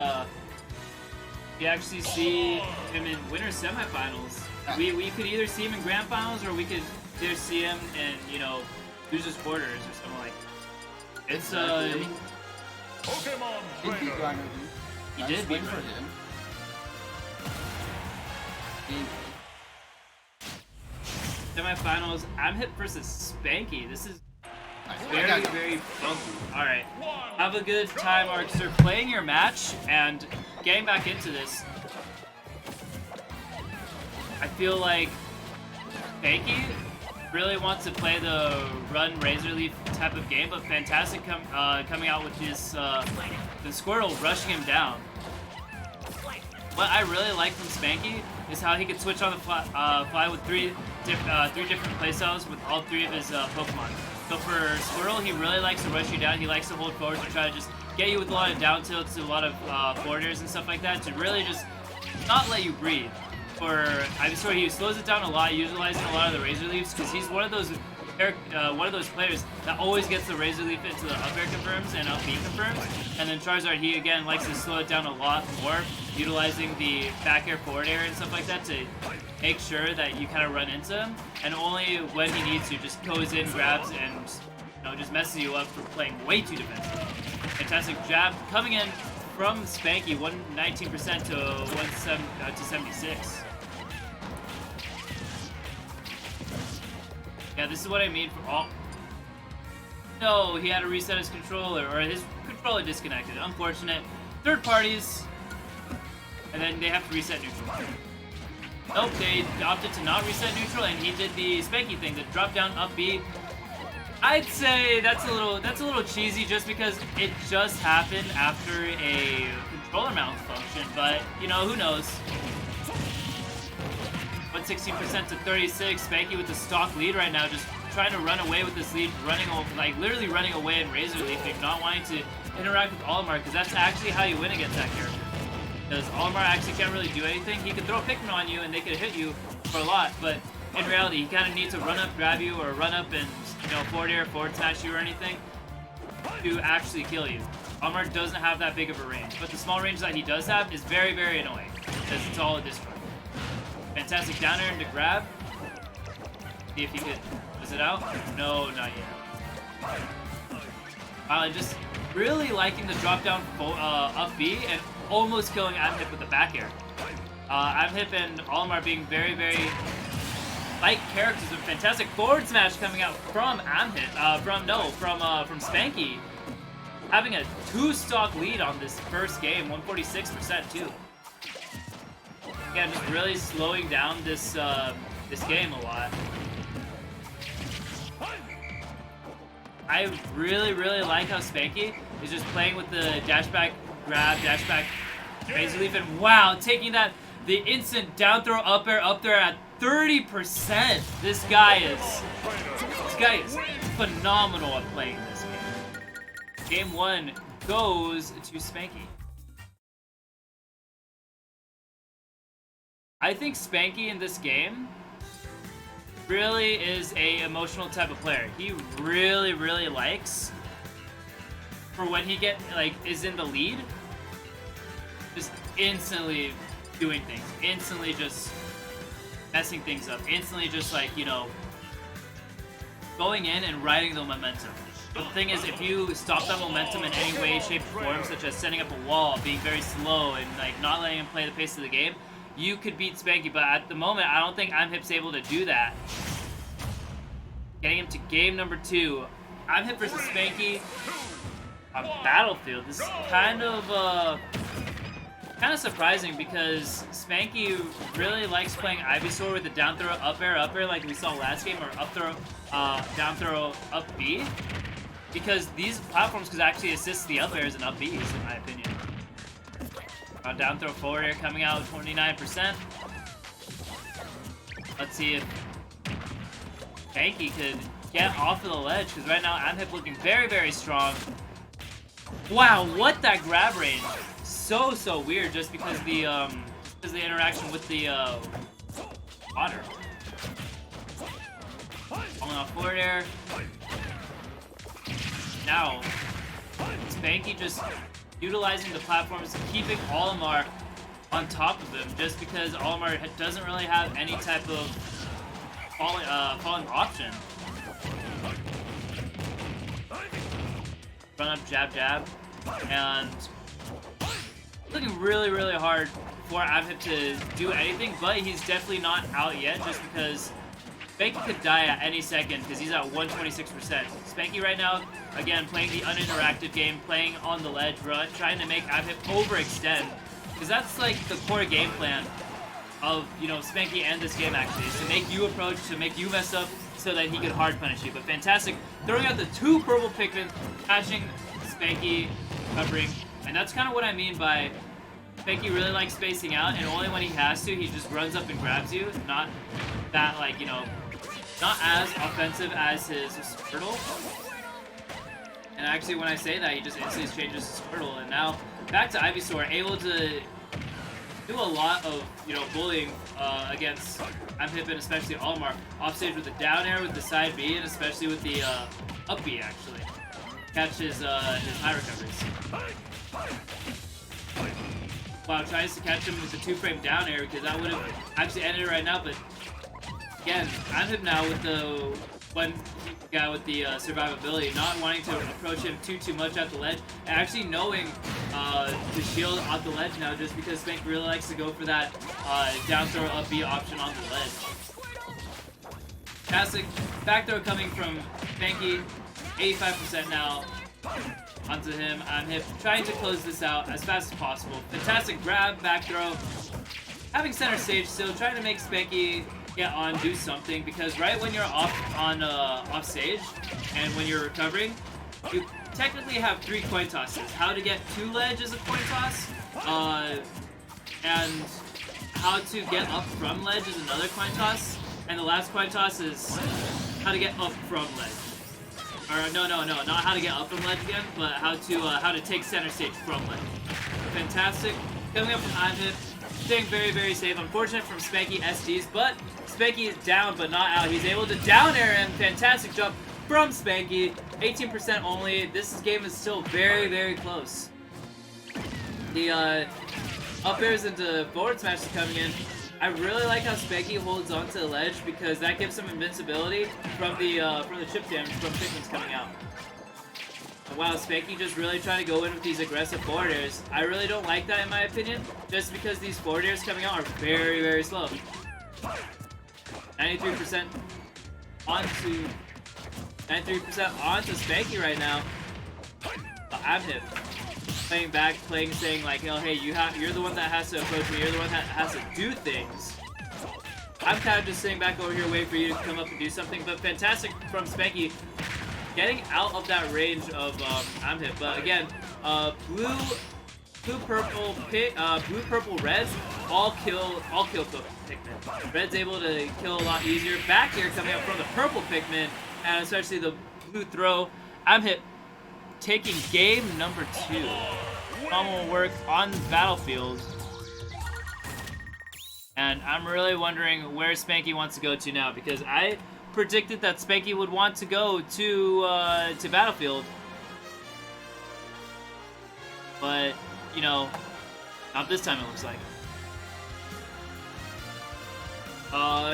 we actually see him in winter semifinals. We could either see him in grand finals, or we could either see him in, you know, losers quarters or something like that. It's he did beat for him. Semifinals, ImHip versus Spanky. This is very, very funky. Alright. Have a good time, Arxer, playing your match and getting back into this. I feel like Spanky really wants to play the run Razor Leaf type of game, but Fantastic coming out with this the Squirtle rushing him down. What I really like from Spanky is how he could switch on the fly with three different playstyles with all three of his Pokemon. So for Squirtle, he really likes to rush you down. He likes to hold forward to try to just get you with a lot of down tilts, a lot of forwarders and stuff like that, to really just not let you breathe. For Ivysaur, he slows it down a lot, utilizing a lot of the Razor Leaves, because he's one of those players that always gets the Razor Leaf into the up air confirms and up B confirms. And then Charizard, he again likes to slow it down a lot more, utilizing the back air, forward air, and stuff like that to make sure that you kind of run into him. And only when he needs to, just goes in, grabs, and just messes you up for playing way too defensive. Fantastic jab coming in from Spanky, 119% to 76. Yeah, this is what I mean for all. No, he had to reset his controller, or his controller disconnected. Unfortunate. Third parties, and then they have to reset neutral. Nope, they opted to not reset neutral, and he did the Spanky thing, the drop down up B. I'd say that's a little cheesy, just because it just happened after a controller malfunction. But you know, who knows? 116% to 36. Spanky with the stock lead right now, just trying to run away with this lead, literally running away in Razor Leafing, not wanting to interact with Olimar, because that's actually how you win against that character. Because Olimar actually can't really do anything. He can throw a Pikmin on you and they could hit you for a lot, but in reality, he kind of needs to run up, grab you, or run up and forward air, forward smash you or anything to actually kill you. Olimar doesn't have that big of a range, but the small range that he does have is very, very annoying, because it's all a destroy. Fantastic down air into grab. See if he could. Was it out? No, not yet. Wow, just really liking the drop down up B and almost killing ImHip with the back air. ImHip and Olimar being very, very like characters. A fantastic forward smash coming out from ImHip. From Spanky. Having a 2-stock lead on this first game, 146% too. Again, just really slowing down this this game a lot. I really, really like how Spanky is just playing with the dash back grab, dash back Razor Leaf, and wow, taking the instant down throw up air up there at 30%. This guy is phenomenal at playing this game. Game 1 goes to Spanky. I think Spanky in this game really is a emotional type of player. He really, really likes for when he is in the lead, just instantly doing things, instantly just messing things up, instantly just going in and riding the momentum. But the thing is, if you stop that momentum in any way, shape, or form, such as setting up a wall, being very slow, and not letting him play the pace of the game, you could beat Spanky, but at the moment, I don't think ImHip's able to do that. Getting him to game number 2. ImHip versus Spanky on Battlefield. This is kind of surprising, because Spanky really likes playing Ivysaur with the down throw, up air like we saw last game, or up throw, down throw, up B. Because these platforms could actually assist the up airs and up Bs, in my opinion. Down throw, forward air coming out 29%. Let's see if Spanky could get off of the ledge, because right now ImHip looking very, very strong. Wow, what that grab range! So weird, just because the interaction with the water. Falling off forward air. Now Spanky just utilizing the platforms, keeping Olimar on top of him, just because Olimar doesn't really have any type of falling option. Run up, jab, jab, and looking really, really hard for ImHip to do anything, but he's definitely not out yet, just because Spanky could die at any second because he's at 126%. Spanky right now, again, playing the uninteractive game, playing on the ledge, trying to make ImHip overextend, because that's like the core game plan of, you know, Spanky and this game actually, is to make you approach, to make you mess up, so that he could hard punish you. But fantastic, throwing out the 2 purple Pikmin, catching Spanky, covering, and that's kind of what I mean by Spanky really likes spacing out, and only when he has to, he just runs up and grabs you. Not that, like, you know, not as offensive as his Squirtle. And actually, when I say that, he just instantly changes his Squirtle. And now, back to Ivysaur, able to do a lot of, you know, bullying against ImHip and especially Olimar. Offstage with the down air, with the side B, and especially with the up B, actually. Catch his high recoveries. Wow, tries to catch him with the 2-frame down air, because that would have actually ended it right now, but again, ImHip now with the one guy with the survivability, not wanting to approach him too much at the ledge, and actually knowing to shield off the ledge now, just because Spanky really likes to go for that down throw up B option on the ledge. Fantastic back throw coming from Spanky, 85% now. Onto him, ImHip trying to close this out as fast as possible. Fantastic grab, back throw. Having center stage still, trying to make Spanky get on, do something, because right when you're off stage and when you're recovering, you technically have 3 coin tosses. How to get to ledge is a coin toss, and how to get up from ledge is another coin toss, and the last coin toss is how to get up from ledge. Or no, not how to get up from ledge again, but how to take center stage from ledge. Fantastic. Coming up from ImHip, staying very, very safe. Unfortunate from Spanky SDs, but Spanky is down but not out. He's able to down air him. Fantastic jump from Spanky. 18% only. This game is still very, very close. The up airs into forward smash is coming in. I really like how Spanky holds onto the ledge, because that gives him invincibility from the chip damage from Pikmin's coming out. And wow, Spanky just really trying to go in with these aggressive forward airs. I really don't like that in my opinion, just because these forward airs coming out are very, very slow. 93% onto Spanky right now. ImHip playing back, saying like, oh hey, you're the one that has to approach me, you're the one that has to do things. I'm kind of just sitting back over here waiting for you to come up and do something, but fantastic from Spanky, getting out of that range of ImHip. But again, blue, purple, red, all kill Pikmin. Red's able to kill a lot easier. Back here coming up from the purple Pikmin, and especially the blue throw. ImHip taking game number 2. Normal work on the battlefield. And I'm really wondering where Spanky wants to go to now, because I predicted that Spanky would want to go to battlefield. But, you know, not this time it looks like.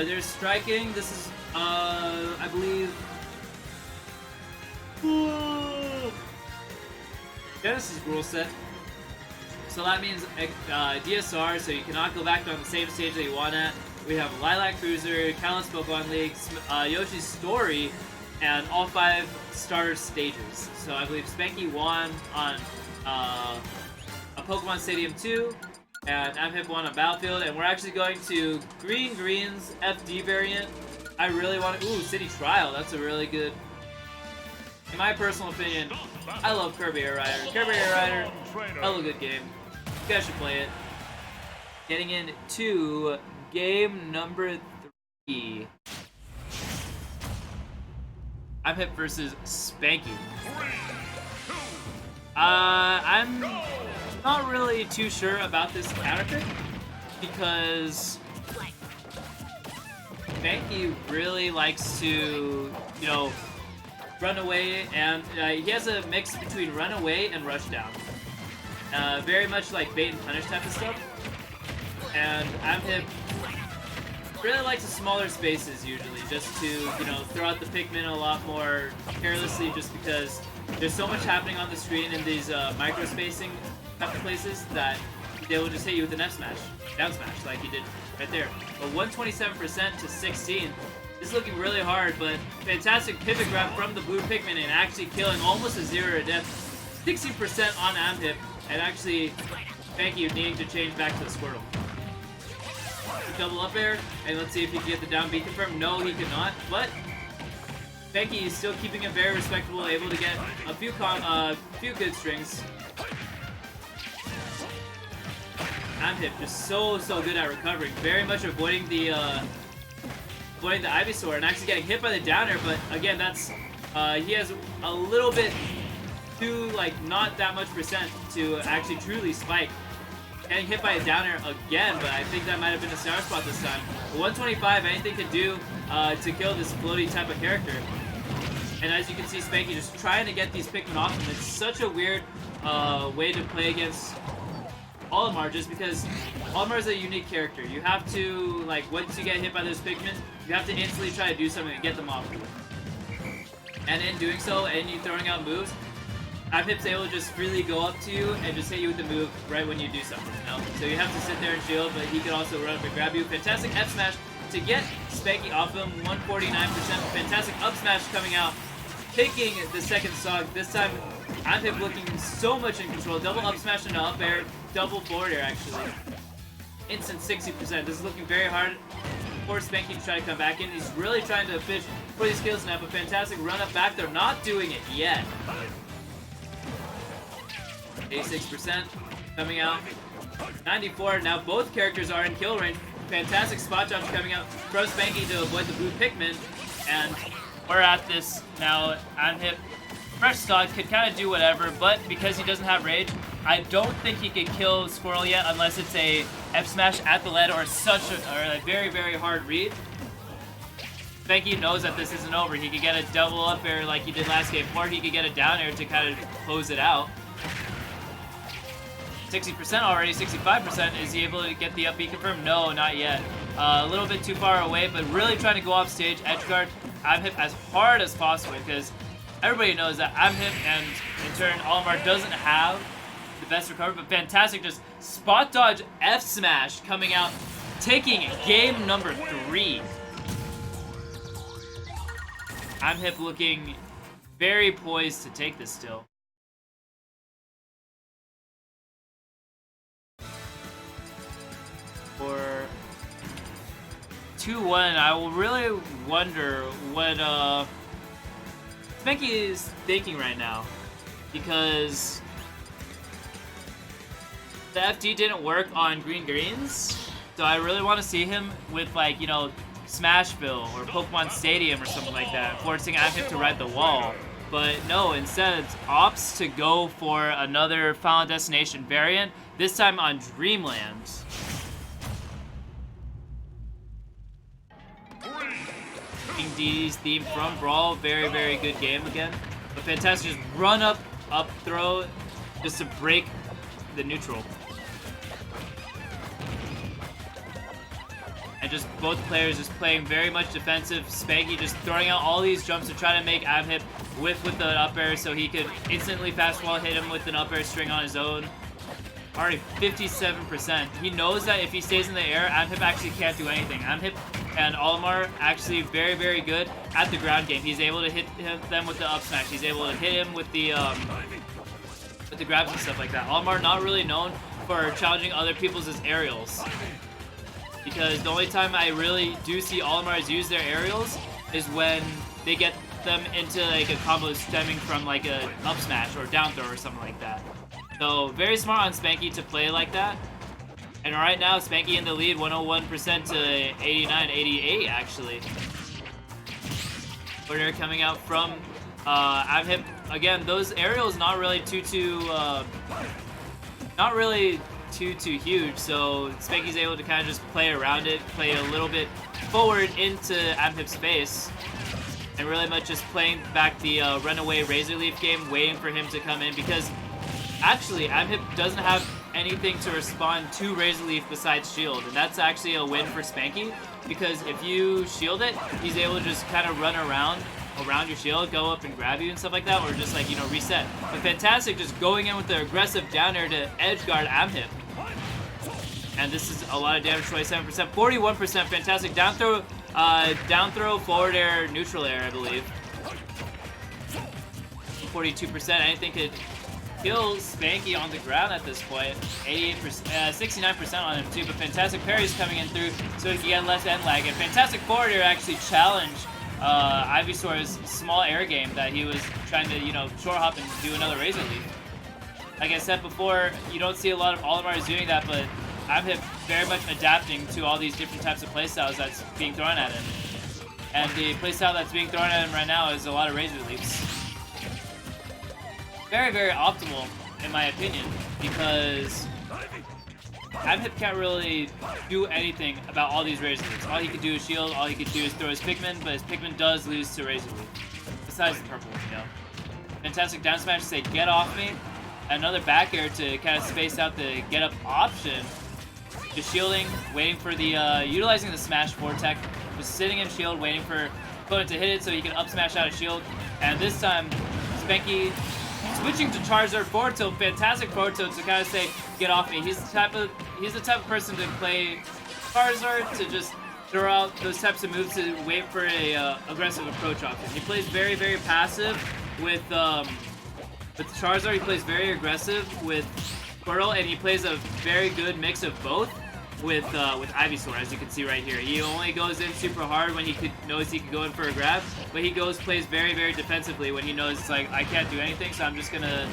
They're striking. This is, I believe, Genesis rule set. So that means DSR, so you cannot go back on the same stage that you want at. We have Lilac Cruiser, Countless Pokemon League, Yoshi's Story, and all 5 starter stages. So I believe Spanky won on a Pokemon Stadium 2, and ImHip won on Battlefield, and we're actually going to Green's FD variant. I really want to... Ooh, City Trial, that's a really good... In my personal opinion, I love Kirby Air Rider. Kirby Air Rider, hella good game. You guys should play it. Getting into game number 3. ImHip versus Spanky. I'm not really too sure about this counter pick, because Spanky really likes to, you know, run away, and he has a mix between run away and rush down. Very much like bait and punish type of stuff. And ImHip really likes the smaller spaces usually, just to, you know, throw out the Pikmin a lot more carelessly, just because there's so much happening on the screen in these micro spacing type of places that they will just hit you with an F smash, down smash, like he did right there. But 127% to 16. This is looking really hard, but fantastic pivot grab from the blue Pikmin and actually killing almost a 0 to death. 60% on ImHip, and actually Spanky needing to change back to the Squirtle. Double up air, and let's see if he can get the down B confirmed. No, he could not, but Spanky is still keeping it very respectable, able to get a few good strings. ImHip just so good at recovering, very much avoiding the Ivysaur and actually getting hit by the down air, but again, that's he has a little bit too, like, not that much percent to actually truly spike. Getting hit by a down air again, but I think that might have been a sour spot this time. 125, anything to do to kill this floaty type of character. And as you can see, Spanky just trying to get these Pikmin off him. It's such a weird way to play against Olimar, just because Olimar is a unique character. You have to, like, once you get hit by those Pikmin, you have to instantly try to do something to get them off. And in doing so, and you throwing out moves, ImHip's able to just freely go up to you and just hit you with the move right when you do something, you know? So you have to sit there and shield, but he could also run up and grab you. Fantastic F smash to get Spanky off him, 149%. Fantastic up smash coming out, taking the second stock. This time, ImHip looking so much in control. Double up smash into up air, double forward air actually. Instant 60%. This is looking very hard for Spanky to try to come back in. He's really trying to fish for these kills now, but fantastic run up back. They're not doing it yet. 86% coming out. 94. Now both characters are in kill range. Fantastic spot jumps coming out from Spanky to avoid the blue Pikmin. And we're at this now. ImHip, fresh stock, could kind of do whatever, but because he doesn't have rage, I don't think he could kill Squirrel yet unless it's a F smash at the lead or a very hard read. Spanky knows that this isn't over. He could get a double up air like he did last game, or he could get a down air to kind of close it out. 60% already, 65%. Is he able to get the up B confirmed? No, not yet. A little bit too far away, but really trying to go off stage, edge guard ImHip as hard as possible, because everybody knows that ImHip and in turn Olimar doesn't have the best recovery, but fantastic just spot dodge F smash coming out, taking game number 3. ImHip looking very poised to take this still. For 2-1, I will really wonder what Spanky is thinking right now, because the FD didn't work on greens, so I really want to see him with, like, you know, Smashville or Pokemon Stadium or something like that, forcing ImHip to ride the wall. But no, instead it opts to go for another Final Destination variant, this time on Dreamland. D's theme from Brawl, very good game again. But fantastic, just run up throw, just to break the neutral. And just both players just playing very much defensive. Spanky just throwing out all these jumps to try to make ImHip whiff with the up air so he could instantly fast wall hit him with an up air string on his own. Already 57%. He knows that if he stays in the air, ImHip actually can't do anything. ImHip and Olimar actually very good at the ground game. He's able to hit them with the up smash. He's able to hit him with the grabs and stuff like that. Olimar not really known for challenging other people's aerials, because the only time I really do see Olimars use their aerials is when they get them into like a combo stemming from like a up smash or down throw or something like that. So very smart on Spanky to play like that. And right now, Spanky in the lead, 101% to 88 actually. Order coming out from ImHip. Again, those aerials not really too huge, so Spanky's able to kind of just play around it, play a little bit forward into ImHip's space, and really much just playing back the runaway Razor Leaf game, waiting for him to come in, because Actually, ImHip doesn't have anything to respond to Razor Leaf besides shield, and that's actually a win for Spanky, because if you shield it, he's able to just kind of run around your shield, go up and grab you and stuff like that, or just like, you know, reset. But Fantastic just going in with the aggressive down air to edge guard ImHip. And this is a lot of damage, 27%, 41%. Fantastic down throw, forward air, neutral air, I believe. 42%. Anything could kill Spanky on the ground at this point. 88%, 69% on him too. But Fantastic parries coming in through, so he can get less end lag. And Fantastic forward air actually challenged Ivysaur's small air game that he was trying to, you know, short hop and do another Razor Leaf. Like I said before, you don't see a lot of Olimars doing that, but ImHip very much adapting to all these different types of playstyles that's being thrown at him. And the playstyle that's being thrown at him right now is a lot of Razor Leafs. Very, very optimal, in my opinion, because ImHip can't really do anything about all these Razor Leafs. All he can do is shield, all he can do is throw his Pikmin, but his Pikmin does lose to Razor Leaf. Besides the purple, you know. Fantastic down smash to say, get off me. Another back air to kind of space out the get up option. Just shielding, waiting for the, utilizing the SmashForge tech. Just sitting in shield, waiting for opponent to hit it so he can up smash out of shield. And this time, Spanky switching to Charizard forward tilt, Fantastic forward tilt to kind of say, get off me. He's the type of person to play Charizard to just throw out those types of moves to wait for a aggressive approach option. He plays very, very passive with Charizard. He plays very aggressive with Squirtle, and he plays a very good mix of both with Ivysaur, as you can see right here. He only goes in super hard when he knows he could go in for a grab, but he plays very, very defensively when he knows it's like, I can't do anything, so I'm just gonna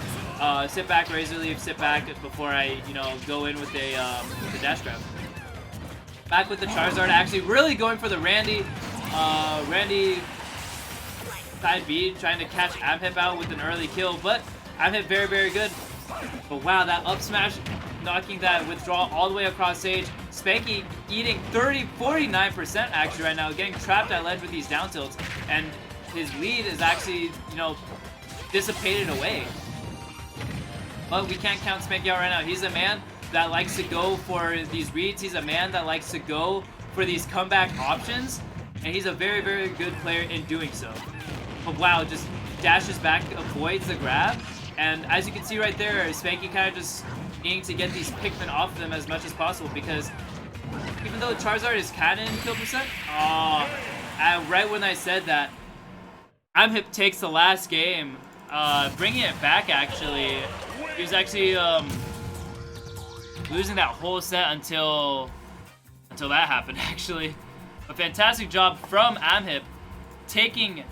sit back, Razor Leaf, sit back before I, you know, go in with a dash grab. Back with the Charizard, actually really going for the Randy side B, trying to catch ImHip out with an early kill, but ImHip very, very good. But wow, that up smash, knocking that withdrawal all the way across stage. Spanky eating 49% actually right now, getting trapped at ledge with these down tilts, and his lead is actually, you know, dissipated away. But we can't count Spanky out right now. He's a man that likes to go for these reads. He's a man that likes to go for these comeback options, and he's a very, very good player in doing so. But wow, just dashes back, avoids the grab, and as you can see right there, Spanky kind of just needing to get these Pikmin off them as much as possible, because even though Charizard is cannon kill percent, right when I said that, ImHip takes the last game, bringing it back actually. He was actually losing that whole set until that happened actually. A fantastic job from ImHip taking